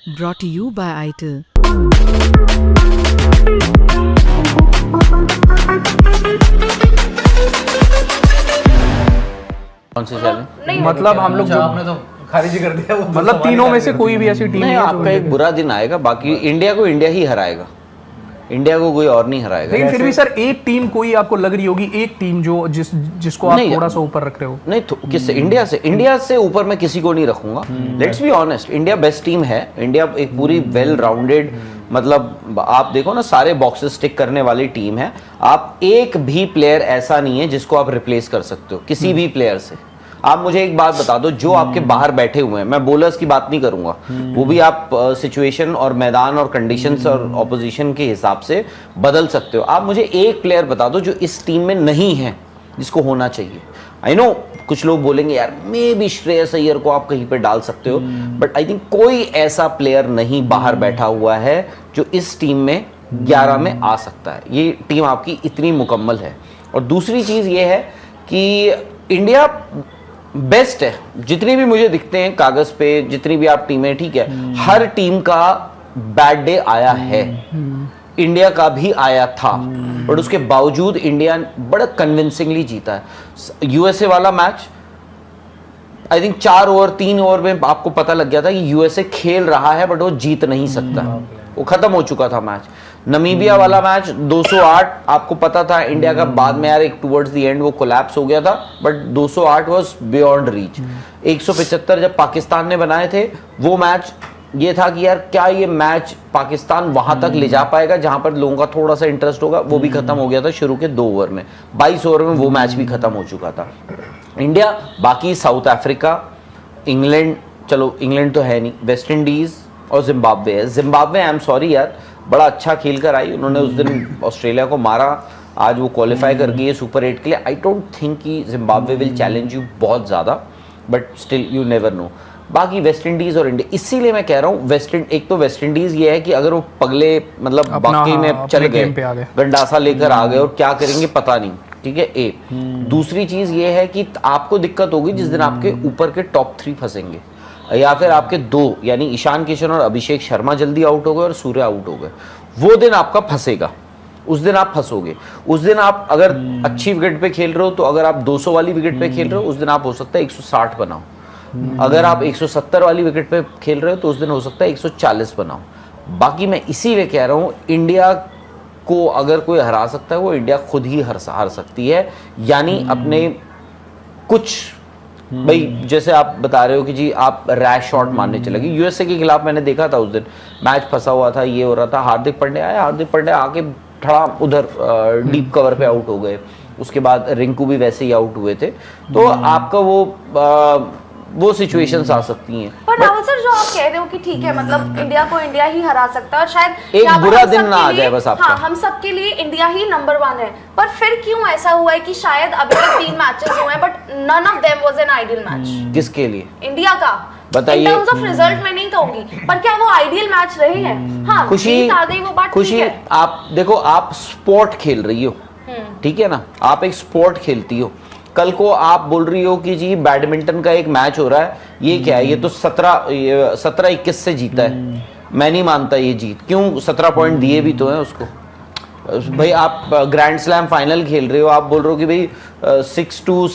brought to you by ITIL. कौन सी challenge? मतलब हम लोग आपने तो खारिज कर दिया वो, मतलब तीनों में से कोई भी ऐसी टीम नहीं, आपका एक बुरा दिन आएगा, बाकी इंडिया को इंडिया ही हराएगा, इंडिया को कोई और नहीं हराएगा। लेकिन फिर भी सर एक टीम कोई आपको लग रही होगी, एक टीम जो जिसको आप थोड़ा सा ऊपर रख रहे हो। नहीं तो किससे? इंडिया से ऊपर मैं किसी को नहीं रखूंगा। Let's be honest, India best team है। इंडिया एक पूरी वेल राउंडेड, मतलब आप देखो ना, सारे बॉक्सेस टिक करने वाली टीम है। आप एक भी प्लेयर ऐसा नहीं है जिसको आप रिप्लेस कर सकते हो किसी भी प्लेयर से। आप मुझे एक बात बता दो, जो आपके बाहर बैठे हुए हैं, मैं बॉलर्स की बात नहीं करूंगा, वो भी आप सिचुएशन और मैदान और कंडीशंस और ऑपोजिशन के हिसाब से बदल सकते हो। आप मुझे एक प्लेयर बता दो जो इस टीम में नहीं है, जिसको होना चाहिए। आई नो कुछ लोग बोलेंगे यार मे बी श्रेयस अय्यर को आप कहीं पे डाल सकते हो, बट आई थिंक कोई ऐसा प्लेयर नहीं बाहर बैठा हुआ है जो इस टीम में 11 में आ सकता है। ये टीम आपकी इतनी मुकम्मल है। और दूसरी चीज ये है कि इंडिया बेस्ट है। जितनी भी मुझे दिखते हैं कागज पे, जितनी भी आप टीमें, ठीक है, हर टीम का बैड डे आया है, इंडिया का भी आया था, बट उसके बावजूद इंडिया बड़ा कन्विंसिंगली जीता है। यूएसए वाला मैच आई थिंक 3 ओवर में आपको पता लग गया था कि यूएसए खेल रहा है बट वो जीत नहीं सकता, वो खत्म हो चुका था मैच। नमीबिया वाला मैच 208 आपको पता था इंडिया का, बाद में यार एक टुवर्ड्स द एंड वो कोलैप्स हो गया था, बट 208 वाज बियॉन्ड रीच। 175 जब पाकिस्तान ने बनाए थे, वो मैच ये था कि यार क्या ये मैच पाकिस्तान वहां तक ले जा पाएगा जहां पर लोगों का थोड़ा सा इंटरेस्ट होगा। वो भी खत्म हो गया था शुरू के 2 ओवर में। 22 ओवर में वो मैच भी खत्म हो चुका था। इंडिया, बाकी साउथ अफ्रीका, इंग्लैंड, चलो इंग्लैंड तो है नहीं, वेस्ट इंडीज और जिम्बाब्वे है। जिम्बाब्वे आई एम सॉरी यार, बड़ा अच्छा खेल कर आई, उन्होंने उस दिन ऑस्ट्रेलिया को मारा, आज वो क्वालिफाई कर गई है सुपर 8 के लिए। आई डोंट थिंक कि जिम्बाब्वे विल चैलेंज यू बहुत ज़्यादा, but still you never know. बाकी वेस्ट इंडीज़ और इंडिया, इसीलिए मैं कह रहा हूँ एक तो वेस्ट इंडीज़ ये है कि अगर वो पगले मतलब बाकी में चले गए, गंडासा लेकर आ गए और क्या करेंगे पता नहीं, ठीक है। एक दूसरी चीज़ ये है कि आपको दिक्कत होगी जिस दिन आपके ऊपर के टॉप 3 फंसेंगे, या फिर आपके 2 यानी ईशान किशन और अभिषेक शर्मा जल्दी आउट हो गए और सूर्य आउट हो गए, वो दिन आपका फंसेगा, उस दिन आप फंसोगे। उस दिन आप अगर अच्छी विकेट पे खेल रहे हो तो अगर आप 200 वाली विकेट पे खेल रहे हो उस दिन आप हो सकता है 160 बनाओ। अगर आप 170 वाली विकेट पे खेल रहे हो तो उस दिन हो सकता है 140 बनाओ। बाकी मैं इसीलिए कह रहा हूँ इंडिया को अगर कोई हरा सकता है वो इंडिया खुद ही हार सकती है, यानी अपने कुछ भाई जैसे आप बता रहे हो कि जी आप रैश शॉट मारने चले गए। यूएसए के खिलाफ मैंने देखा था उस दिन मैच फंसा हुआ था, ये हो रहा था, हार्दिक पांड्या आया, हार्दिक पांड्या आके थोड़ा उधर डीप कवर पे आउट हो गए, उसके बाद रिंकू भी वैसे ही आउट हुए थे। तो आपका वो सिचुएशंस आ सकती हैं। पर राहुल सर जो आप कह रहे हो कि ठीक है, मतलब इंडिया को इंडिया ही हरा सकता है और शायद एक बुरा दिन ना आ जाए बस आपका। हाँ, हम सबके लिए इंडिया ही नंबर 1 है। पर फिर क्यों ऐसा हुआ है कि शायद अभी तक 3 मैचेस हुए हैं but none of them was an ideal match? किसके लिए? इंडिया का बताइए। इन टर्म्स ऑफ रिजल्ट मैं नहीं कहूंगी, पर क्या वो आइडियल मैच रहे हैं? हाँ, खुशी आ गई वो बात, खुशी ठीक है। आप देखो, आप स्पोर्ट खेल रही हो, ठीक है ना, आप एक स्पोर्ट खेलती हो। कल को आप बोल रही हो कि जी बैडमिंटन का एक मैच हो रहा है, ये क्या है, ये तो 17-21 से जीता है, मैं नहीं मानता ये जीत। क्यों? 17 पॉइंट दिए भी तो हैं उसको। भाई आप ग्रैंड स्लैम फाइनल खेल रहे हो, आप बोल रहे हो कि भाई 6-2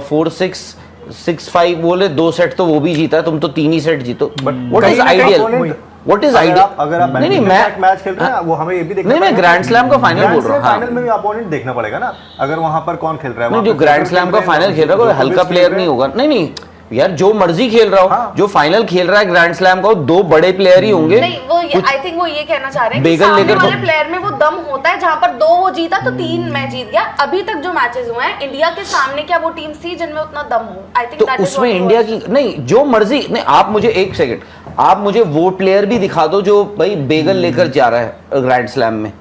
4-6 6-5 बोले, 2 सेट तो वो भी जीता है, तुम तो 3 ही सेट जीतो। But what is ideal? What is ideal? अगर आप नहीं मैच खेल रहे हैं वो हमें ये भी देखना, नहीं मैं ग्रैंड स्लैम का फाइनल बोल रहा हूँ। फाइनल में भी अपोनेंट देखना पड़ेगा ना, अगर वहां पर कौन खेल रहा है। नहीं, जो ग्रैंड स्लैम का फाइनल खेल रहा है कोई हल्का प्लेयर नहीं होगा। नहीं यार, जो मर्जी खेल रहा हो, हाँ। जो फाइनल खेल रहा है ग्रैंड स्लैम का, 2 बड़े प्लेयर ही होंगे। नहीं, वो आई थिंक वो ये कहना चाह रहे हैं कि बेगल सामने लेकर वाले प्लेयर में वो दम होता है, जहां पर 2 वो जीता तो 3 मैं जीत गया। अभी तक जो मैचेस हुए हैं इंडिया के सामने, क्या वो टीम्स थी जिनमें उतना दम हो? आई थिंक तो उसमें इंडिया की नहीं, जो मर्जी नहीं। आप मुझे एक सेकंड, आप मुझे वो प्लेयर भी दिखा दो जो भाई बेगल लेकर जा रहा है ग्रैंड स्लैम में।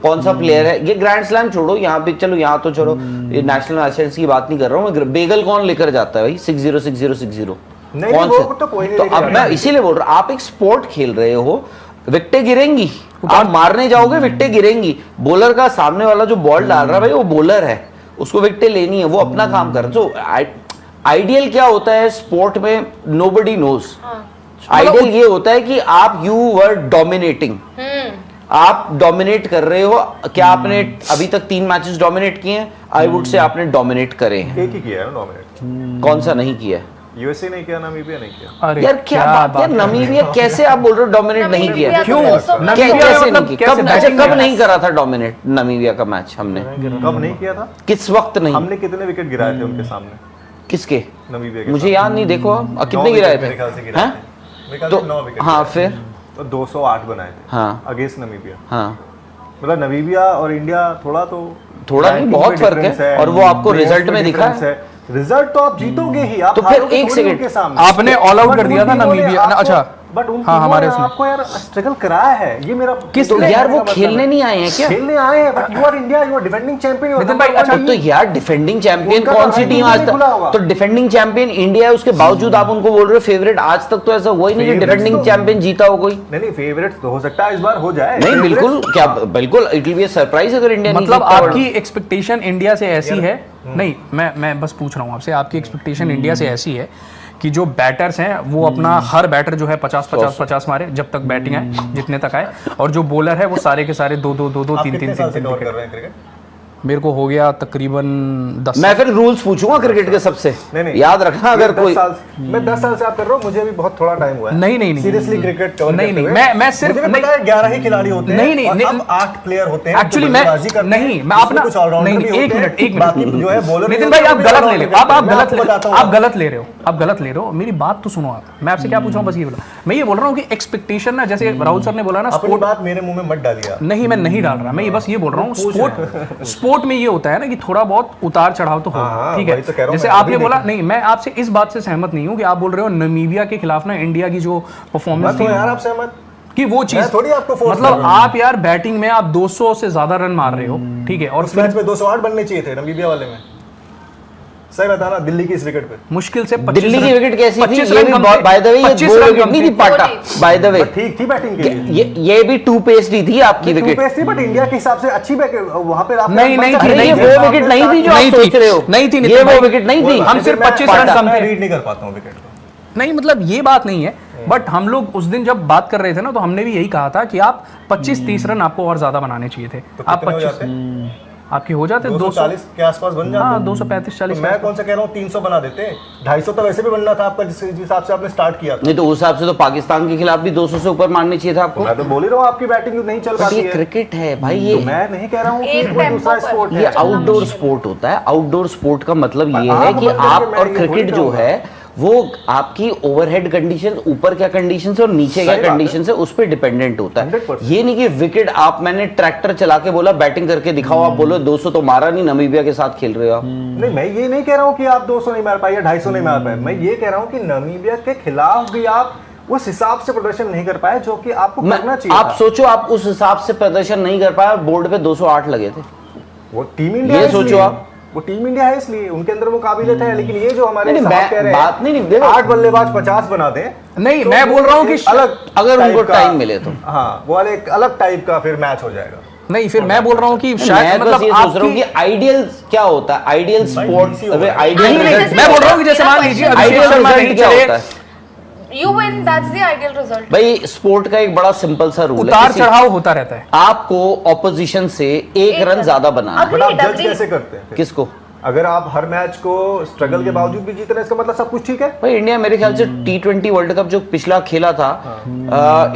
कौन सा प्लेयर है ये? ग्रैंड स्लैम छोड़ो, यहाँ पे चलो, यहाँ तो छोड़ो, ये नेशनल मैचेस की बात नहीं कर रहा हूँ मैं। बेगल कौन लेकर जाता है भाई 6-0 6-0 6-0? नहीं, कौन वो से? तो कोई नहीं तो लेकर अब मैं इसीलिए बोल रहा हूँ, आप एक स्पोर्ट खेल रहे हो, विकेटें गिरेंगी, आप मारने जाओगे विकेटें गिरेंगी। बॉलर का सामने वाला जो बॉल डाल रहा है भाई वो बॉलर है, उसको विकेटें लेनी है, वो अपना काम कर रहा है। आइडियल क्या होता है स्पोर्ट में, नोबडी नोज। आइडियल ये होता है कि आप यू वर डोमिनेटिंग, आप डोमिनेट कर रहे हो। क्या आपने अभी तक 3 मैचेस डोमिनेट किए हैं? आई वुड से आपने डोमिनेट करे हैं। एक ही किया है डोमिनेट। कौन सा नहीं किया? यूएसए नहीं किया, नामीबिया नहीं किया। अरे यार क्या बात है, नमीबिया कैसे आप बोल रहे हो डोमिनेट नहीं किया? नमीबिया तो क्यों? 200 नमीबिया कैसे मतलब नहीं किया? कैसे कब अच्छा batting कब में? नहीं करा था डोमिनेट नमीबिया का मैच हमने? कब नहीं किया था? किस वक्त नहीं? हमने कितने विकेट गिराए थे उनके सामने, किसके? नमीबिया के? मुझे याद नहीं, देखो आप 9 कितने गिराए विकेट मेरे ख्याल से थे? गिराए हैं? थे। मेरे ख्याल तो से 9 विकेट हाँ गिराए फिर थे। तो 208 बनाए थे हाँ अगेंस्ट नमीबिया। हाँ मतलब नमीबिया और इंडिया थोड़ा नहीं, ranking बहुत में फर्क difference है, और वो आपको players रिजल्ट में दिखा difference है। रिजल्ट तो आप जीतोगे ही, आप तो फिर हारोगे एक थोड़ी सेकंड, उनके सामने। आपने all out But कर दिया उन था टीमों ने नमीबिया, आपको- अच्छा। बट उन हाँ, टीमों हमारे ने उसमें। आपको यार स्ट्रगल कराया है, ये मेरा किस तो लिए? यार वो कहने का खेलने मतलब नहीं आए हैं क्या? खेलने आए हैं, but you are India, you are defending champion. Nitin भाई, अच्छा, तो यार डिफेंडिंग चैंपियन उनका कौन तो सी ranking टीम भी आज नहीं खुला होगा। तक? तो डिफेंडिंग चैंपियन इंडिया है, उसके बावजूद आप उनको बोल रहे हो फेवरेट। आज तक तो ऐसा हुआ ही नहीं कि Favorites डिफेंडिंग तो- चैंपियन जीता हो कोई। नहीं फेवरेट तो हो सकता है इस बार हो जाए। नहीं Favorites- बिल्कुल, क्या बिल्कुल it will be a surprise अगर इंडिया नहीं मतलब जीतता आपकी एक्सपेक्टेशन इंडिया से ऐसी है? नहीं, मैं बस पूछ रहा हूँ आपसे, आपकी एक्सपेक्टेशन इंडिया से ऐसी है कि जो बैटर्स हैं वो अपना हर बैटर जो है 50-50-50 मारे जब तक बैटिंग आए, जितने तक आए, और जो बॉलर है वो सारे के सारे 2-2 आप 3-3 कितने साल से 3-3 कवर कर विकेट। रहे हैं क्रिकेट? मेरे को हो गया तकरीबन 10 मैं फिर रूल्स पूछूंगा क्रिकेट के सबसे, नहीं याद रखना अगर कोई। मैं 10 साल से आप कर रहा हूँ, मुझे भी बहुत थोड़ा टाइम हुआ है। नहीं। सीरियसली क्रिकेट कवर नहीं, करते नहीं, हुए। मैं सिर्फ- मुझे भी नहीं- पता है 11 ही खिलाड़ी होते हैं। नहीं, और नहीं, अब 8 प्लेयर होते हैं। Actually जो मैं- बल्लेबाजी करते नहीं, हैं, मैं जिसमें अपना- कुछ ऑलराउंडर नहीं, भी एक होते हैं। मिनट, एक मिनट। बाकी जो है बॉलर नितिन भाई, आप गलत ले रहे हो, आप गलत ले रहे हो, आप गलत ले रहे हो। मेरी बात तो सुनो आप, मैं आपसे क्या पूछ रहा हूँ, बस ये बोला। मैं ये बोल रहा हूँ कि एक्सपेक्टेशन ना, जैसे राहुल सर ने बोला ना, अपनी बात मेरे मुंह में मत डालिए। नहीं, मैं नहीं डाल रहा, मैं ये बस ये बोल रहा हूँ, स्पोर्ट में ये होता है ना कि थोड़ा बहुत उतार चढ़ाव तो हाँ, होगा, ठीक वही तो कह है। रहा हूँ जैसे मैं, आपने अभी बोला, नहीं। नहीं, मैं आपसे इस बात से सहमत नहीं हूँ कि आप बोल रहे हो नमीबिया के खिलाफ ना इंडिया की जो परफॉर्मेंस मत हो थी यार आप सहमत। कि वो चीज मैं थोड़ी आपको force कर मतलब रहा हूँ। आप यार बैटिंग में आप 200 से ज्यादा रन मार रहे हो, ठीक है, और उस मैच में 208 बनने चाहिए थे नमीबिया वाले में। सही बताना, दिल्ली की इस विकेट पे मुश्किल से 25 दिल्ली की रन- विकेट कैसी थी? 25 ये रन भी कम थे। बाय द वे ये 25 दो रन विकेट कम नहीं थे। थी पाटा, बाय द वे ठीक थी बैटिंग के लिए। ये भी टू पेस ही थी आपकी टू विकेट। पेस थी, बट इंडिया के हिसाब से अच्छी बैटिंग वहां पे आप नहीं, नहीं थी, अरे नहीं ये थी। वो विकेट नहीं थी जो आप नहीं थी, सोच रहे हो। नहीं थी, ये नितिन वो भाई। विकेट नहीं थी। हम सिर्फ 25 रन कम थे। रीड नहीं कर पाता हूँ विकेट को। नहीं, मतलब ये बात नहीं है, बट हम लोग उस दिन जब बात कर रहे थे ना, तो हमने भी यही कहा था कि आप 25-30 रन आपको और ज्यादा बनाने चाहिए थे। तो आप कितने हो 25 जाते? आपके हो जाते 240 के आसपास बन जाते। हाँ, 235-40। तो मैं कौन सा कह रहा हूँ 300 बना देते। 250 तो वैसे भी बनना था आपका, जिस हिसाब से आपने स्टार्ट किया था। नहीं तो उस हिसाब से तो पाकिस्तान के खिलाफ भी 200 से ऊपर मारने चाहिए था आपको। मैं तो बोल ही रहा हूँ आपकी बैटिंग नहीं चल बट पाती ये है। क्रिकेट है भाई, तो ये मैं नहीं कह रहा हूँ कि एक कोई tempo दूसरा पर। स्पोर्ट ये है। आउटडोर स्पोर्ट होता है। आउटडोर स्पोर्ट का मतलब ये आप है कि बंदे के आप मैं और ये क्रिकेट थोड़ी जो कहूँगा। है वो आपकी ओवरहेड कंडीशन, ऊपर क्या कंडीशन है और नीचे क्या सही बात है। कंडीशन है, उस पर डिपेंडेंट होता है। 100%। ये नहीं कि विकेट आप, मैंने ट्रैक्टर चला के बोला बैटिंग करके दिखाओ, आप बोलो 200 तो मारा नहीं, नमीबिया के साथ खेल रहे हो आप। नहीं, मैं ये नहीं कह रहा हूँ कि आप 200 नहीं मार पाए या 250 नहीं मार पाए। मैं ये कह रहा हूँ कि नमीबिया के खिलाफ भी आप उस हिसाब से प्रदर्शन नहीं कर पाए जो कि आपको करना चाहिए आप था। सोचो, आप उस हिसाब से प्रदर्शन नहीं कर पाए, बोर्ड पे 208 लगे थे। वो टीम इंडिया ये है सोचो इसलिए। आप। वो टीम इंडिया है इसलिए उनके अंदर वो काबिलियत है। लेकिन ये जो हमारे नहीं, साहब मैं- कह रहे बात हैं नहीं, देखो। 8 बल्लेबाज 50 बना दें, नहीं, तो मैं वो बोल रहा हूँ कि एक अलग अगर टाइप उनको का- टाइम मिले तो। हाँ, वो वाले एक अलग टाइप का फिर मैच हो जाएगा। नहीं, फिर मैं बोल रहा हूँ कि मैं शायद बस मतलब ये सोच रहा हूँ आपकी कि आइडियल क्या होता है, आइडियल स्पोर्ट, इसी होगा। आइडियल नहीं, रिजल्ट। मैं बोल रहा हूँ कि जैसे मान लीजिए अभिषेक आइडियल शर्मा रिजल्ट नहीं क्या चले, होता है You win, that's the ideal result. भाई? स्पोर्ट का एक बड़ा सिंपल सा रूल है, उतार किसी- चढ़ाव होता रहता है। आपको ऑपोजिशन से एक एक रन रन। ज्यादा बनाना है। Agreed, बट आप जज agreed. कैसे करते हैं फिर? किसको? अगर आप हर मैच को स्ट्रगल के बावजूद भी जीत रहे हैं, इसका मतलब सब कुछ ठीक है। भाई इंडिया मेरे ख्याल से T20 वर्ल्ड कप जो पिछला खेला था,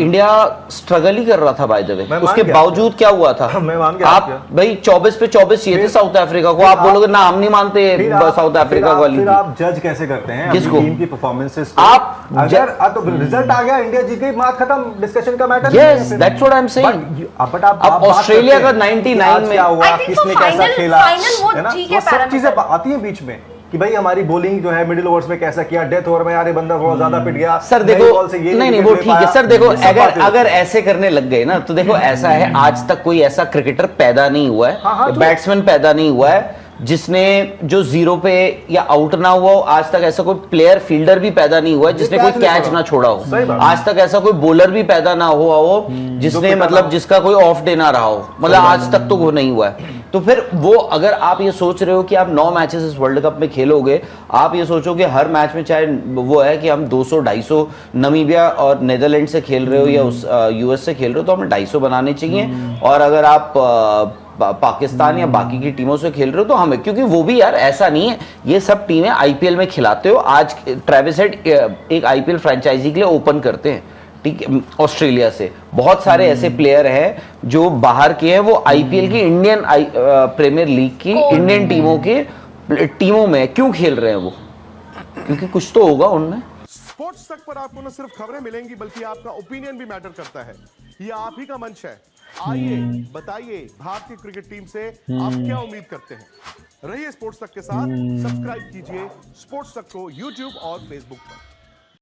इंडिया स्ट्रगल ही कर रहा था बाय द वे, मैं मान उसके गया बावजूद क्या हुआ था? मैं मान गया आप आपका। भाई 24 पे 24 चाहिए थे साउथ अफ्रीका को, आप बोलोगे ना हम नहीं मानते साउथ अफ्रीका वाली। फिर आप जज कैसे करते हैं किसको? टीम की परफॉर्मेंसेस आप अगर तो रिजल्ट आ गया, इंडिया जीत गई, मैच खत्म, डिस्कशन का matter yes, that's what I am saying. But आप अब बात ऑस्ट्रेलिया करते का हैं 99 कि आज में क्या हुआ, I think किसने so कैसा final- खेला, final वो है ना? ठीक है वो सब parameter। चीजें आती हैं बीच में कि भाई हमारी बॉलिंग जो है मिडिल ओवर्स में कैसा किया, डेथ ओवर में यार ये बंदा थोड़ा ज्यादा पिट गया, सर नई देखो, बॉल से ये नहीं विकेट वो ले ठीक है पाया। सर, देखो ये सब अगर बातें अगर होती हैं। ऐसे करने लग गए ना तो देखो ऐसा है, आज तक कोई ऐसा क्रिकेटर पैदा नहीं हुआ हाँ, है, तो- बैट्समैन पैदा नहीं हुआ है जिसने जो जीरो पे या आउट ना हुआ हो। आज तक ऐसा कोई प्लेयर फील्डर भी पैदा नहीं हुआ है जिसने कोई कैच ना छोड़ा हो। सही बात। आज तक ऐसा कोई बॉलर भी पैदा ना हुआ हो जिसने पिटा ना मतलब हो। जिसका कोई ऑफ डे ना रहा हो, मतलब आज तक तो वो नहीं हुआ है। तो फिर वो अगर आप ये सोच रहे हो कि आप 9 मैचेस इस वर्ल्ड कप में खेलोगे, आप ये सोचो कि हर मैच में चाहे वो है कि हम 200-250 नमीबिया और नीदरलैंड से खेल रहे हो या उस यूएस से खेल रहे हो, तो हमें 250 बनाने चाहिए। और अगर आप पाकिस्तान या बाकी की टीमों से खेल रहे हो तो हमें, क्योंकि वो भी यार ऐसा नहीं है, ये सब टीमें आईपीएल में खिलाते हो। आज ट्रेविस हेड एक आईपीएल फ्रेंचाइजी के लिए ओपन करते हैं, ठीक है, ऑस्ट्रेलिया से। बहुत सारे ऐसे प्लेयर हैं जो बाहर के हैं, वो आईपीएल की इंडियन प्रीमियर लीग की इंडियन टीमों में क्यों खेल रहे हैं वो? क्योंकि कुछ तो होगा उनमें। स्पोर्ट्स तक पर आपको न सिर्फ खबरें मिलेंगी बल्कि आपका ओपिनियन भी मैटर करता है। ये आप ही का मंच है। आइए बताइए, भारतीय क्रिकेट टीम से आप क्या उम्मीद करते हैं। रहिए स्पोर्ट्स तक के साथ, सब्सक्राइब कीजिए स्पोर्ट्स तक को यूट्यूब और फेसबुक पर।